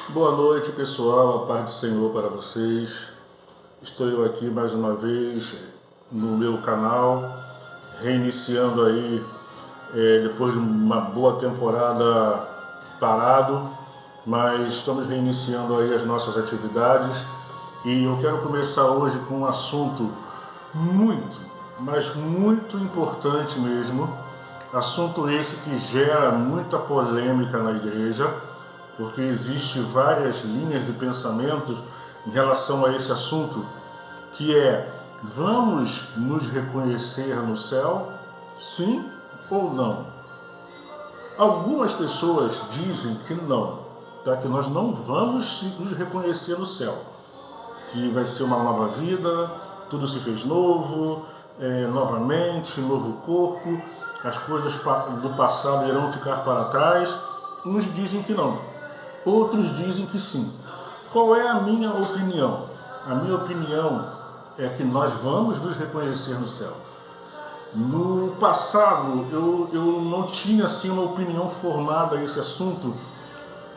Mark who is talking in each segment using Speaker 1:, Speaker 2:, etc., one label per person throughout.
Speaker 1: Boa noite, pessoal, a paz do Senhor para vocês. Estou eu aqui mais uma vez no meu canal, reiniciando aí, depois de uma boa temporada parado, mas estamos reiniciando aí as nossas atividades e eu quero começar hoje com um assunto muito, mas muito importante mesmo, assunto esse que gera muita polêmica na igreja, porque existe várias linhas de pensamentos em relação a esse assunto, que é: vamos nos reconhecer no céu? Sim ou não? Algumas pessoas dizem que não, tá? Que nós não vamos nos reconhecer no céu, que vai ser uma nova vida, tudo se fez novo, novamente, novo corpo, as coisas do passado irão ficar para trás. Uns dizem que não, outros dizem que sim. Qual é a minha opinião? A minha opinião é que nós vamos nos reconhecer no céu. No passado, eu não tinha assim uma opinião formada a esse assunto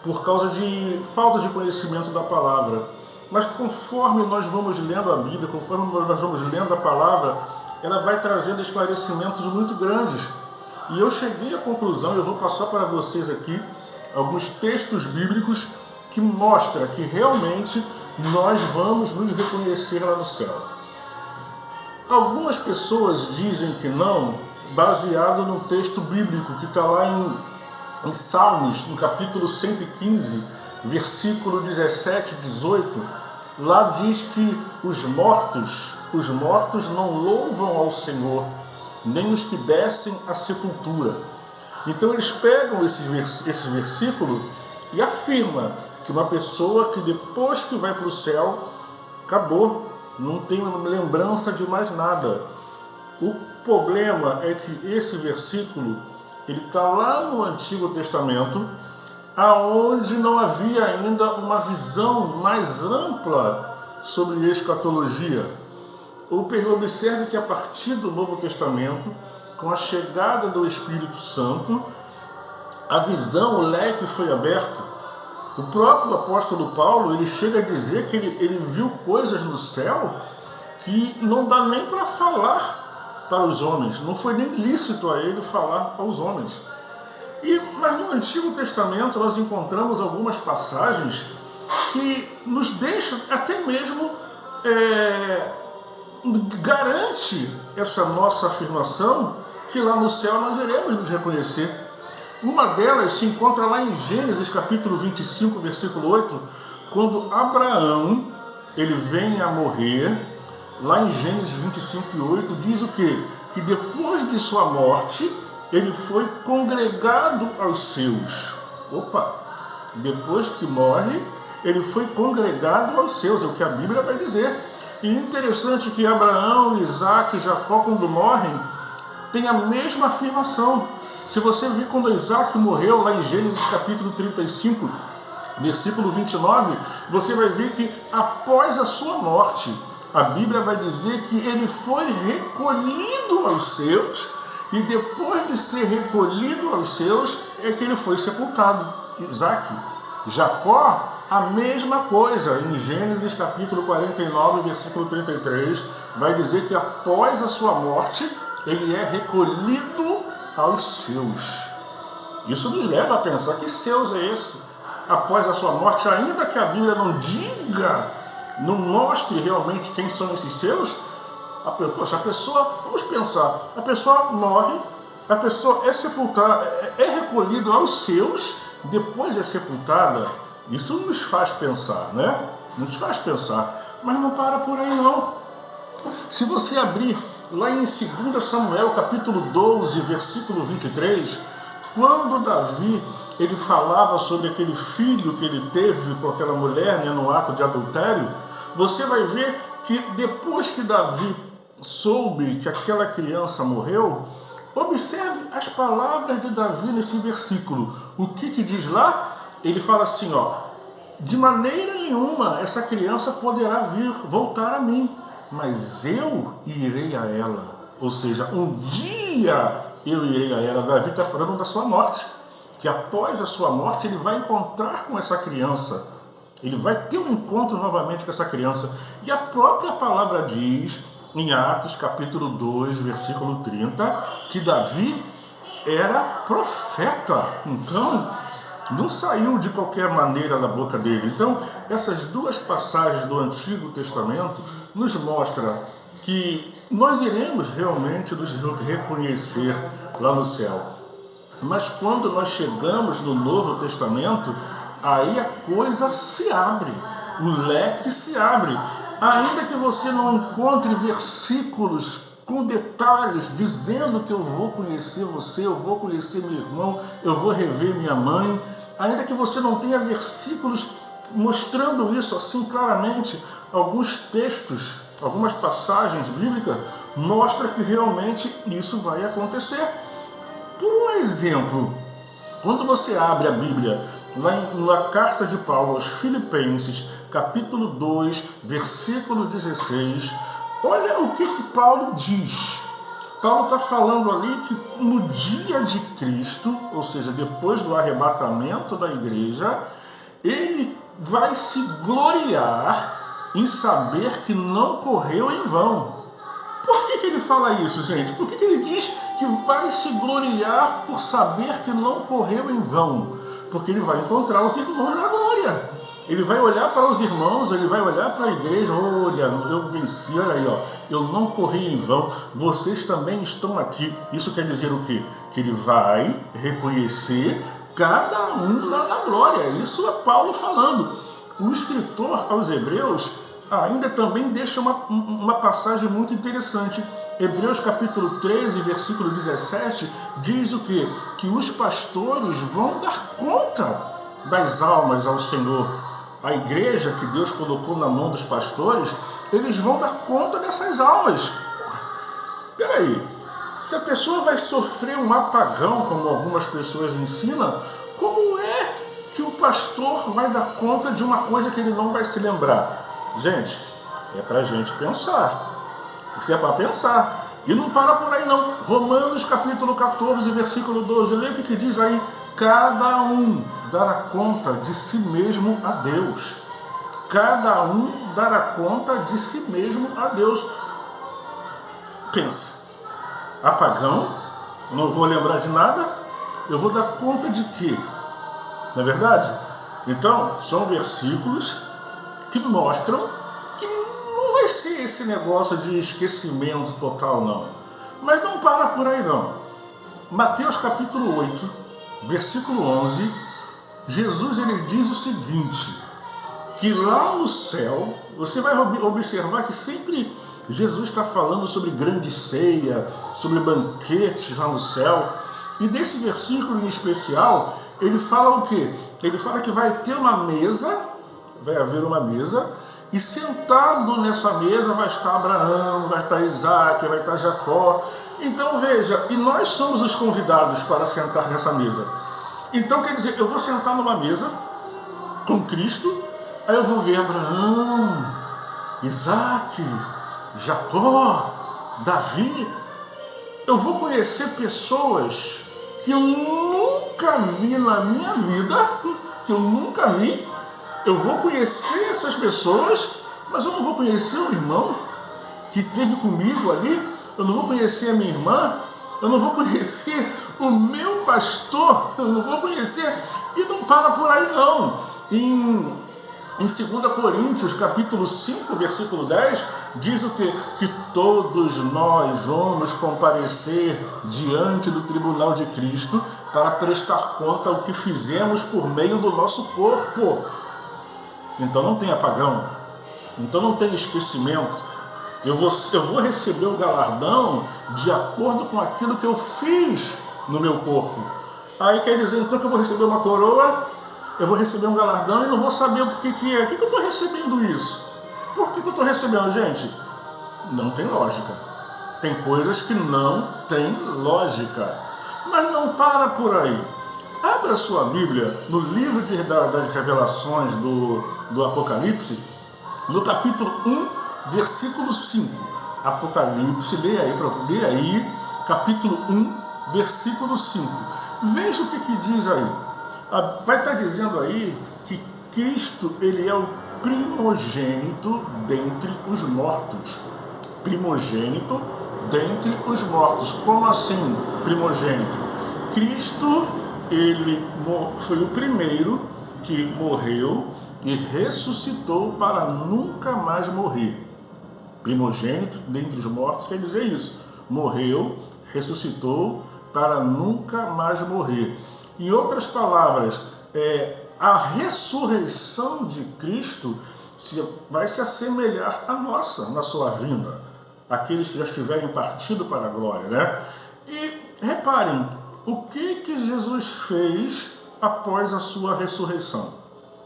Speaker 1: por causa de falta de conhecimento da palavra. Mas conforme nós vamos lendo a Bíblia, conforme nós vamos lendo a palavra, ela vai trazendo esclarecimentos muito grandes. E eu cheguei à conclusão, eu vou passar para vocês aqui alguns textos bíblicos que mostram que realmente nós vamos nos reconhecer lá no céu. Algumas pessoas dizem que não, baseado no texto bíblico que está lá em Salmos, no capítulo 115, versículo 17 e 18. Lá diz que os mortos não louvam ao Senhor, nem os que descem à sepultura. Então eles pegam esse versículo e afirma que uma pessoa que depois que vai para o céu, acabou, não tem lembrança de mais nada. O problema é que esse versículo ele está lá no Antigo Testamento, aonde não havia ainda uma visão mais ampla sobre escatologia. Observe que a partir do Novo Testamento, com a chegada do Espírito Santo, a visão, o leque foi aberto. O próprio apóstolo Paulo, ele chega a dizer que ele viu coisas no céu que não dá nem para falar para os homens. Não foi nem lícito a ele falar aos homens. Mas no Antigo Testamento nós encontramos algumas passagens que nos deixam até mesmo garante essa nossa afirmação que lá no céu nós iremos nos reconhecer. Uma delas se encontra lá em Gênesis capítulo 25, versículo 8, quando Abraão ele vem a morrer. Lá em Gênesis 25, 8 diz o quê? Que depois de sua morte ele foi congregado aos seus. Depois que morre, ele foi congregado aos seus, é o que a Bíblia vai dizer. E interessante que Abraão, Isaac e Jacó, quando morrem, têm a mesma afirmação. Se você vir quando Isaac morreu, lá em Gênesis capítulo 35, versículo 29, você vai ver que após a sua morte, a Bíblia vai dizer que ele foi recolhido aos seus, e depois de ser recolhido aos seus, é que ele foi sepultado. Isaac. Jacó, a mesma coisa. Em Gênesis capítulo 49, versículo 33, vai dizer que após a sua morte, ele é recolhido aos seus. Isso nos leva a pensar: que seus é esse? Após a sua morte, ainda que a Bíblia não diga, não mostre realmente quem são esses seus, a pessoa, vamos pensar, a pessoa morre, a pessoa é sepultada, é recolhida aos seus, depois é sepultada. Isso nos faz pensar, né? Nos faz pensar, mas não para por aí não. Se você abrir lá em 2 Samuel capítulo 12, versículo 23, quando Davi ele falava sobre aquele filho que ele teve com aquela mulher, né, no ato de adultério, você vai ver que depois que Davi soube que aquela criança morreu, observe as palavras de Davi nesse versículo. O que diz lá? Ele fala assim, de maneira nenhuma essa criança poderá voltar a mim, mas eu irei a ela. Ou seja, um dia eu irei a ela. Davi está falando da sua morte, que que após a sua morte ele vai encontrar com essa criança. Ele vai ter um encontro novamente com essa criança. E a própria palavra diz, em Atos capítulo 2, versículo 30, que Davi era profeta. Então, não saiu de qualquer maneira da boca dele. Então, essas duas passagens do Antigo Testamento nos mostram que nós iremos realmente nos reconhecer lá no céu. Mas quando nós chegamos no Novo Testamento, aí a coisa se abre, o leque se abre. Ainda que você não encontre versículos com detalhes dizendo que eu vou conhecer você, eu vou conhecer meu irmão, eu vou rever minha mãe, ainda que você não tenha versículos mostrando isso assim claramente, alguns textos, algumas passagens bíblicas mostram que realmente isso vai acontecer. Por um exemplo, quando você abre a Bíblia, lá na carta de Paulo aos Filipenses, capítulo 2, versículo 16, olha o que Paulo diz. Paulo está falando ali que no dia de Cristo, ou seja, depois do arrebatamento da igreja, ele vai se gloriar em saber que não correu em vão. Por que ele fala isso, gente? Por que ele diz que vai se gloriar por saber que não correu em vão? Porque ele vai encontrar os irmãos na glória. Ele vai olhar para os irmãos, ele vai olhar para a igreja, olha, eu venci, olha aí, ó, eu não corri em vão, vocês também estão aqui. Isso quer dizer o quê? Que ele vai reconhecer cada um lá na glória. Isso é Paulo falando. O escritor aos Hebreus ainda também deixa uma passagem muito interessante. Hebreus capítulo 13, versículo 17, diz o quê? Que os pastores vão dar conta das almas ao Senhor. A igreja que Deus colocou na mão dos pastores, eles vão dar conta dessas almas. Peraí, se a pessoa vai sofrer um apagão, como algumas pessoas ensinam, como é que o pastor vai dar conta de uma coisa que ele não vai se lembrar? Gente, é pra gente pensar. Isso é para pensar. E não para por aí não. Romanos capítulo 14, versículo 12. Lê o que diz aí. Cada um dará conta de si mesmo a Deus. Cada um dará conta de si mesmo a Deus. Pensa. Apagão. Não vou lembrar de nada. Eu vou dar conta de quê? Não é verdade? Então, são versículos que mostram que não vai ser esse negócio de esquecimento total, não. Mas não para por aí, não. Mateus capítulo 8, versículo 11, Jesus ele diz o seguinte, que lá no céu, você vai observar que sempre Jesus está falando sobre grande ceia, sobre banquetes lá no céu, e desse versículo em especial, ele fala o quê? Ele fala que vai ter uma mesa, vai haver uma mesa, e sentado nessa mesa vai estar Abraão, vai estar Isaac, vai estar Jacó. Então veja, e nós somos os convidados para sentar nessa mesa. Então quer dizer, eu vou sentar numa mesa com Cristo, aí eu vou ver Abraão, Isaac, Jacó, Davi. Eu vou conhecer pessoas que eu nunca vi na minha vida, que eu nunca vi. Eu vou conhecer essas pessoas, mas eu não vou conhecer o irmão que esteve comigo ali, eu não vou conhecer a minha irmã, eu não vou conhecer o meu pastor, eu não vou conhecer, e não para por aí não. Em 2 Coríntios, capítulo 5, versículo 10, diz o quê? Que todos nós vamos comparecer diante do tribunal de Cristo para prestar conta ao que fizemos por meio do nosso corpo. Então não tem apagão, então não tem esquecimento. Eu vou receber o galardão de acordo com aquilo que eu fiz no meu corpo. Aí quer dizer então que eu vou receber uma coroa, eu vou receber um galardão e não vou saber o que é. Por que eu estou recebendo isso? Por que eu estou recebendo, gente? Não tem lógica. Tem coisas que não tem lógica. Mas não para por aí. Abra sua Bíblia no livro das revelações do Apocalipse, no capítulo 1, versículo 5. Apocalipse, leia aí, capítulo 1, versículo 5. Veja o que diz aí. Vai estar dizendo aí que Cristo, ele é o primogênito dentre os mortos. Primogênito dentre os mortos. Como assim, primogênito? Cristo, ele foi o primeiro que morreu e ressuscitou para nunca mais morrer. Primogênito dentre os mortos quer dizer isso. Morreu, ressuscitou para nunca mais morrer. Em outras palavras, a ressurreição de Cristo vai se assemelhar à nossa na sua vinda. Aqueles que já estiverem partido para a glória, né? E reparem, o que Jesus fez após a sua ressurreição?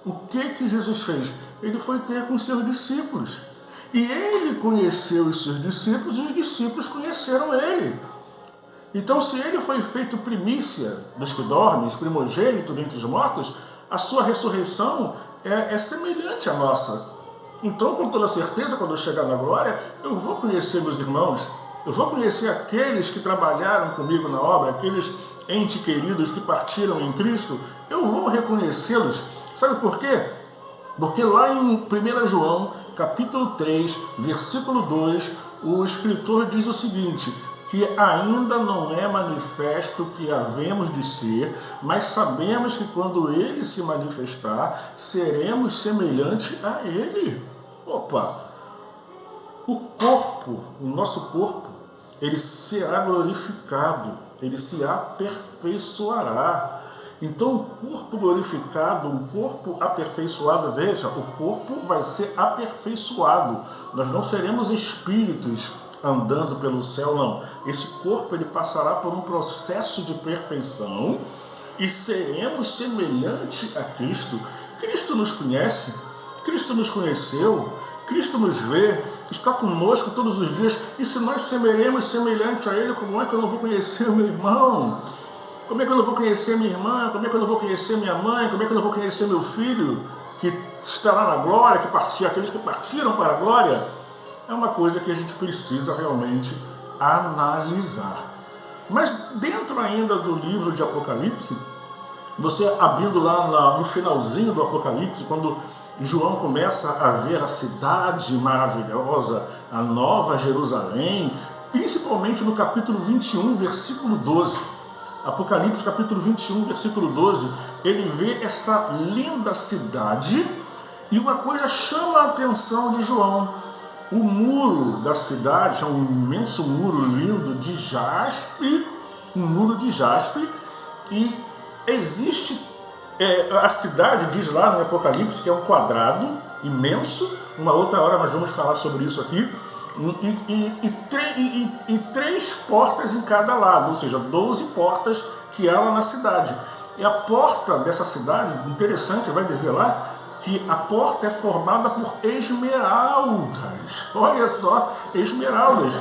Speaker 1: O que Jesus fez? Ele foi ter com os seus discípulos. E ele conheceu os seus discípulos e os discípulos conheceram ele. Então, se ele foi feito primícia dos que dormem, primogênito dentre os mortos, a sua ressurreição é semelhante à nossa. Então, com toda certeza, quando eu chegar na glória, eu vou conhecer meus irmãos, eu vou conhecer aqueles que trabalharam comigo na obra, aqueles entes queridos que partiram em Cristo, eu vou reconhecê-los. Sabe por quê? Porque lá em 1 João, capítulo 3, versículo 2, o escritor diz o seguinte: que ainda não é manifesto o que havemos de ser, mas sabemos que quando ele se manifestar, seremos semelhantes a ele. Opa! O nosso corpo, ele será glorificado, ele se aperfeiçoará. Então, o corpo glorificado, o corpo aperfeiçoado, veja, o corpo vai ser aperfeiçoado. Nós não seremos espíritos andando pelo céu, não. Esse corpo, ele passará por um processo de perfeição e seremos semelhantes a Cristo. Cristo nos conhece, Cristo nos conheceu, Cristo nos vê, está conosco todos os dias. E se nós seremos semelhantes a Ele, como é que eu não vou conhecer o meu irmão? Como é que eu não vou conhecer minha irmã? Como é que eu não vou conhecer minha mãe? Como é que eu não vou conhecer meu filho, que estará na glória, aqueles que partiram para a glória? É uma coisa que a gente precisa realmente analisar. Mas dentro ainda do livro de Apocalipse, você abrindo lá no finalzinho do Apocalipse, quando João começa a ver a cidade maravilhosa, a nova Jerusalém, principalmente no capítulo 21, versículo 12. Apocalipse capítulo 21, versículo 12, ele vê essa linda cidade e uma coisa chama a atenção de João. O muro da cidade é um imenso muro lindo de jaspe, um muro de jaspe, e existe, a cidade diz lá no Apocalipse que é um quadrado imenso. Uma outra hora nós vamos falar sobre isso aqui. E 3 portas em cada lado, ou seja, 12 portas que há lá na cidade. E a porta dessa cidade, interessante, vai dizer lá que a porta é formada por esmeraldas. Olha só, esmeraldas.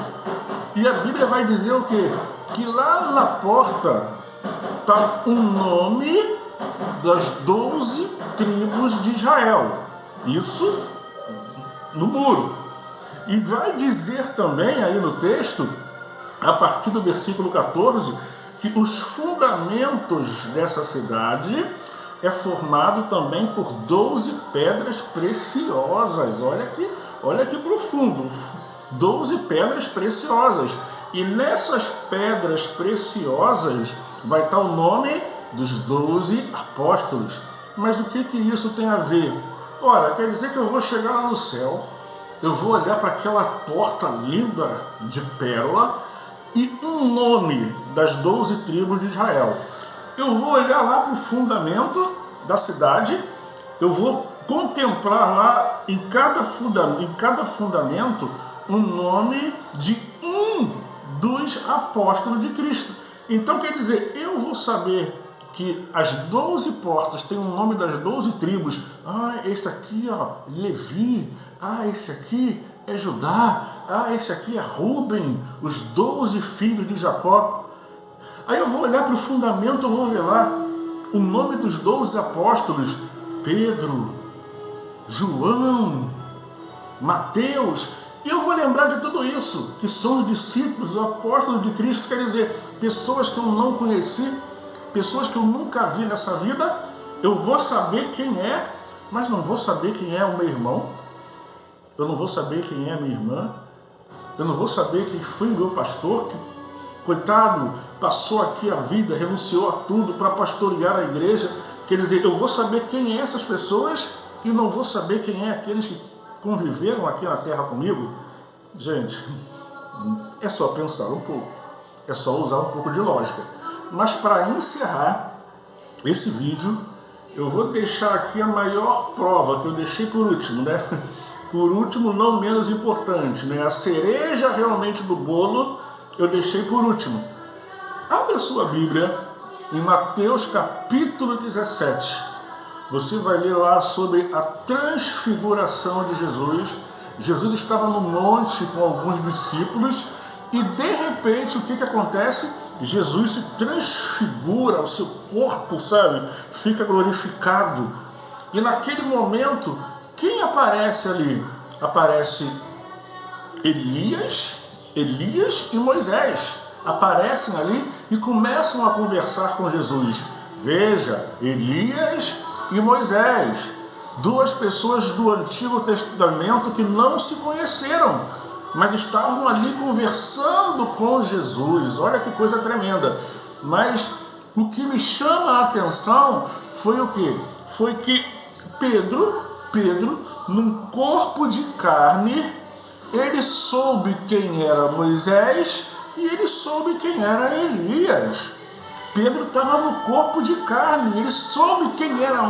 Speaker 1: E a Bíblia vai dizer o quê? Que lá na porta está o nome das 12 tribos de Israel. Isso no muro. E vai dizer também aí no texto, a partir do versículo 14, que os fundamentos dessa cidade é formado também por 12 pedras preciosas. Olha que profundo. 12 pedras preciosas. E nessas pedras preciosas vai estar o nome dos 12 apóstolos. Mas o que isso tem a ver? Ora, quer dizer que eu vou chegar lá no céu, eu vou olhar para aquela porta linda de pérola e um nome das 12 tribos de Israel. Eu vou olhar lá para o fundamento da cidade, eu vou contemplar lá em cada fundamento o nome de um dos apóstolos de Cristo. Então quer dizer, eu vou saber que as 12 portas têm o nome das 12 tribos. Esse aqui, Levi. Esse aqui é Judá. Esse aqui é Rúben, os 12 filhos de Jacó. Aí eu vou olhar para o fundamento, eu vou ver lá o nome dos 12 apóstolos: Pedro, João, Mateus. E eu vou lembrar de tudo isso, que são os discípulos, os apóstolos de Cristo. Quer dizer, pessoas que eu não conheci, pessoas que eu nunca vi nessa vida, eu vou saber quem é, mas não vou saber quem é o meu irmão, eu não vou saber quem é a minha irmã, eu não vou saber quem foi o meu pastor, que, coitado, passou aqui a vida, renunciou a tudo para pastorear a igreja. Quer dizer, eu vou saber quem é essas pessoas e não vou saber quem é aqueles que conviveram aqui na terra comigo. Gente, é só pensar um pouco, é só usar um pouco de lógica. Mas para encerrar esse vídeo, eu vou deixar aqui a maior prova que eu deixei por último, né? Por último, não menos importante, né? A cereja realmente do bolo eu deixei por último. Abra sua Bíblia em Mateus capítulo 17. Você vai ler lá sobre a transfiguração de Jesus. Jesus estava no monte com alguns discípulos e de repente o que acontece? Jesus se transfigura, o seu corpo, sabe, fica glorificado. E naquele momento, quem aparece ali? Aparece Elias e Moisés. Aparecem ali e começam a conversar com Jesus. Veja, Elias e Moisés, duas pessoas do Antigo Testamento que não se conheceram, mas estavam ali conversando com Jesus. Olha que coisa tremenda. Mas o que me chama a atenção foi o quê? Foi que Pedro, num corpo de carne, ele soube quem era Moisés e ele soube quem era Elias. Pedro estava no corpo de carne, ele soube quem era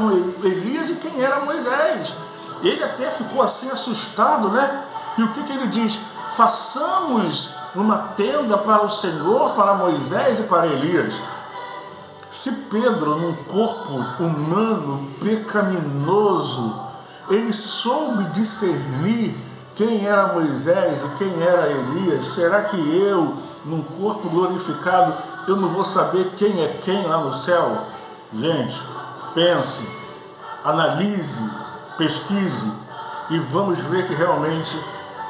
Speaker 1: Elias e quem era Moisés. Ele até ficou assim assustado, né? E o que ele diz? Façamos uma tenda para o Senhor, para Moisés e para Elias. Se Pedro, num corpo humano, pecaminoso, ele soube discernir quem era Moisés e quem era Elias, será que eu, num corpo glorificado, eu não vou saber quem é quem lá no céu? Gente, pense, analise, pesquise e vamos ver que realmente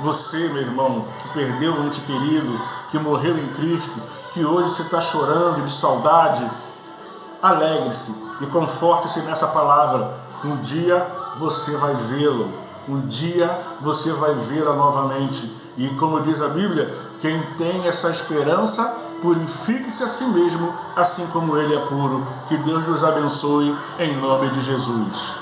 Speaker 1: você, meu irmão, que perdeu um ente querido, que morreu em Cristo, que hoje você está chorando de saudade, alegre-se e conforte-se nessa palavra. Um dia você vai vê-lo, um dia você vai vê-la novamente. E como diz a Bíblia, quem tem essa esperança, purifique-se a si mesmo, assim como ele é puro. Que Deus nos abençoe, em nome de Jesus.